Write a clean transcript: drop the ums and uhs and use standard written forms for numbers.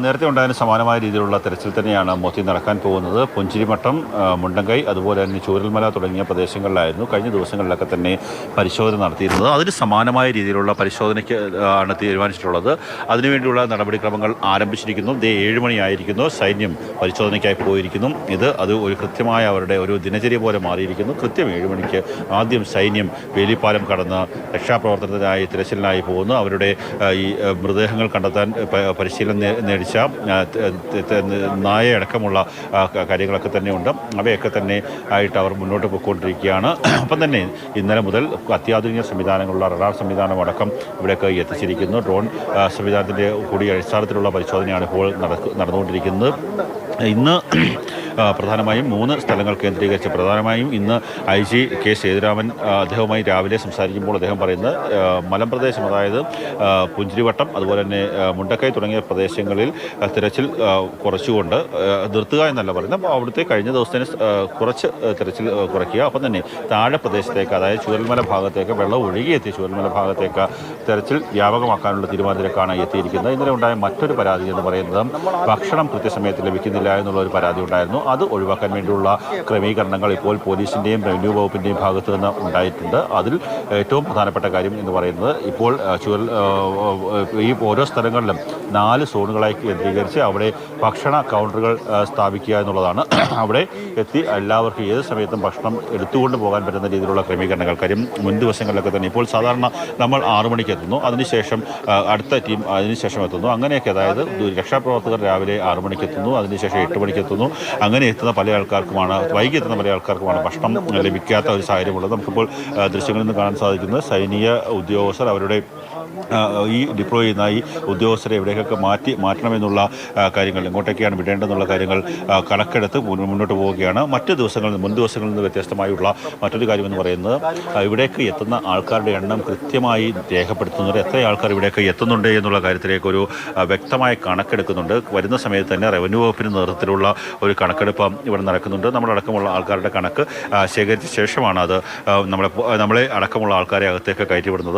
നേരത്തെ ഉണ്ടായതിന് സമാനമായ രീതിയിലുള്ള തെരച്ചിൽ തന്നെയാണ് മോത്തി നടക്കാൻ പോകുന്നത്. പുഞ്ചിരിമട്ടം, മുണ്ടങ്കൈ, അതുപോലെ തന്നെ ചൂരൽമല തുടങ്ങിയ പ്രദേശങ്ങളിലായിരുന്നു കഴിഞ്ഞ ദിവസങ്ങളിലൊക്കെ തന്നെ പരിശോധന നടത്തിയിരുന്നത്. അതിന് സമാനമായ രീതിയിലുള്ള പരിശോധനയ്ക്ക് ആണ് തീരുമാനിച്ചിട്ടുള്ളത്. അതിനുവേണ്ടിയുള്ള നടപടിക്രമങ്ങൾ ആരംഭിച്ചിരിക്കുന്നു. 7 മണിയായിരിക്കുന്നു, സൈന്യം പരിശോധനയ്ക്കായി പോയിരിക്കുന്നു. അത് ഒരു കൃത്യമായ അവരുടെ ഒരു ദിനചര്യ പോലെ മാറിയിരിക്കുന്നു. കൃത്യം 7 മണിക്ക് ആദ്യം സൈന്യം വേലിപ്പാലം കടന്ന് രക്ഷാപ്രവർത്തനത്തിനായി തിരച്ചിലിനായി പോകുന്നു. അവരുടെ ഈ മൃതദേഹങ്ങൾ കണ്ടെത്താൻ പരിശീലനം നേടിച്ച നായയടക്കമുള്ള കാര്യങ്ങളൊക്കെ തന്നെയുണ്ട്. അവയൊക്കെ തന്നെ ആയിട്ട് അവർ മുന്നോട്ട് പോയിക്കൊണ്ടിരിക്കുകയാണ്. അപ്പം തന്നെ ഇന്നലെ മുതൽ അത്യാധുനിക സംവിധാനങ്ങളുള്ള റഡാർ സംവിധാനം അടക്കം ഇവിടേക്ക് എത്തിച്ചിരിക്കുന്നു. ഡ്രോൺ സംവിധാനത്തിൻ്റെ കൂടി അടിസ്ഥാനത്തിലുള്ള പരിശോധനയാണ് ഇപ്പോൾ നടന്നുകൊണ്ടിരിക്കുന്നത്. ഇന്ന് പ്രധാനമായും 3 സ്ഥലങ്ങൾ കേന്ദ്രീകരിച്ച് പ്രധാനമായും ഇന്ന് IG കെ സേതുരാമൻ അദ്ദേഹവുമായി രാവിലെ സംസാരിക്കുമ്പോൾ അദ്ദേഹം പറയുന്നത് മലമ്പ്രദേശം, അതായത് പുഞ്ചിരിവട്ടം, അതുപോലെ തന്നെ മുണ്ടക്കൈ തുടങ്ങിയ പ്രദേശങ്ങളിൽ തിരച്ചിൽ കുറച്ചുകൊണ്ട് നിർത്തുക എന്നല്ല പറയുന്നത്. അപ്പോൾ അവിടുത്തെ കഴിഞ്ഞ ദിവസത്തിന് കുറച്ച് തിരച്ചിൽ കുറയ്ക്കുക. അപ്പം തന്നെ താഴെ പ്രദേശത്തേക്ക്, അതായത് ചൂരൽമല ഭാഗത്തേക്ക് വെള്ളം ഒഴുകിയെത്തി ചൂരൽമല ഭാഗത്തേക്ക് തിരച്ചിൽ വ്യാപകമാക്കാനുള്ള തീരുമാനത്തിലേക്കാണ് എത്തിയിരിക്കുന്നത്. ഇന്നലെ ഉണ്ടായ മറ്റൊരു പരാതി എന്ന് പറയുന്നത് ഭക്ഷണം കൃത്യസമയത്ത് ലഭിക്കുന്നില്ല എന്നുള്ള ഒരു പരാതി ഉണ്ടായിരുന്നു. അത് ഒഴിവാക്കാൻ വേണ്ടിയുള്ള ക്രമീകരണങ്ങൾ ഇപ്പോൾ പോലീസിൻ്റെയും റവന്യൂ വകുപ്പിൻ്റെയും ഭാഗത്ത് നിന്ന് ഉണ്ടായിട്ടുണ്ട്. അതിൽ ഏറ്റവും പ്രധാനപ്പെട്ട കാര്യം എന്ന് പറയുന്നത് ഇപ്പോൾ ഈ ഓരോ സ്ഥലങ്ങളിലും 4 സോണുകളായി കേന്ദ്രീകരിച്ച് അവിടെ ഭക്ഷണ കൗണ്ടറുകൾ സ്ഥാപിക്കുക എന്നുള്ളതാണ്. അവിടെ എത്തി എല്ലാവർക്കും ഏത് സമയത്തും ഭക്ഷണം എടുത്തുകൊണ്ട് പോകാൻ പറ്റുന്ന രീതിയിലുള്ള ക്രമീകരണങ്ങൾ. കാര്യം മുൻ ദിവസങ്ങളിലൊക്കെ തന്നെ ഇപ്പോൾ സാധാരണ നമ്മൾ 6 മണിക്ക് എത്തുന്നു, അതിനുശേഷം അടുത്ത ടീം അതിനുശേഷം എത്തുന്നു. അങ്ങനെയൊക്കെ, അതായത് രക്ഷാപ്രവർത്തകർ രാവിലെ 6 മണിക്ക് എത്തുന്നു, അതിനുശേഷം 8 മണിക്ക് എത്തുന്നു. അങ്ങനെ എത്തുന്ന പല ആൾക്കാർക്കുമാണ്, വൈകി എത്തുന്ന പല ആൾക്കാർക്കുമാണ് ഭക്ഷണം ലഭിക്കാത്ത ഒരു സാഹചര്യമുള്ളത്. നമുക്കിപ്പോൾ ദൃശ്യങ്ങളിൽ നിന്ന് കാണാൻ സാധിക്കുന്നത് സൈനിക ഉദ്യോഗസ്ഥർ അവരുടെ ഈ ഡിപ്ലോയ് ചെയ്യുന്ന ഈ ഉദ്യോഗസ്ഥരെ എവിടേക്കൊക്കെ മാറ്റണമെന്നുള്ള കാര്യങ്ങൾ, എങ്ങോട്ടൊക്കെയാണ് വിടേണ്ടതെന്നുള്ള കാര്യങ്ങൾ കണക്കെടുത്ത് മുന്നോട്ട് പോവുകയാണ്. മുൻ ദിവസങ്ങളിൽ നിന്ന് വ്യത്യസ്തമായുള്ള മറ്റൊരു കാര്യമെന്ന് പറയുന്നത് ഇവിടേക്ക് എത്തുന്ന ആൾക്കാരുടെ എണ്ണം കൃത്യമായി രേഖപ്പെടുത്തുന്നുണ്ട്. എത്ര ആൾക്കാർ ഇവിടേക്ക് എത്തുന്നുണ്ട് എന്നുള്ള കാര്യത്തിലേക്ക് ഒരു വ്യക്തമായ കണക്കെടുക്കുന്നുണ്ട്. വരുന്ന സമയത്ത് തന്നെ റവന്യൂ വകുപ്പിൻ്റെ നേതൃത്വത്തിലുള്ള ഒരു കണക്കെടുപ്പ് ഇവിടെ നടക്കുന്നുണ്ട്. നമ്മളടക്കമുള്ള ആൾക്കാരുടെ കണക്ക് ശേഖരിച്ച ശേഷമാണ് അത് നമ്മളെ അടക്കമുള്ള ആൾക്കാരെ അകത്തേക്ക് കയറ്റിവിടുന്നത്.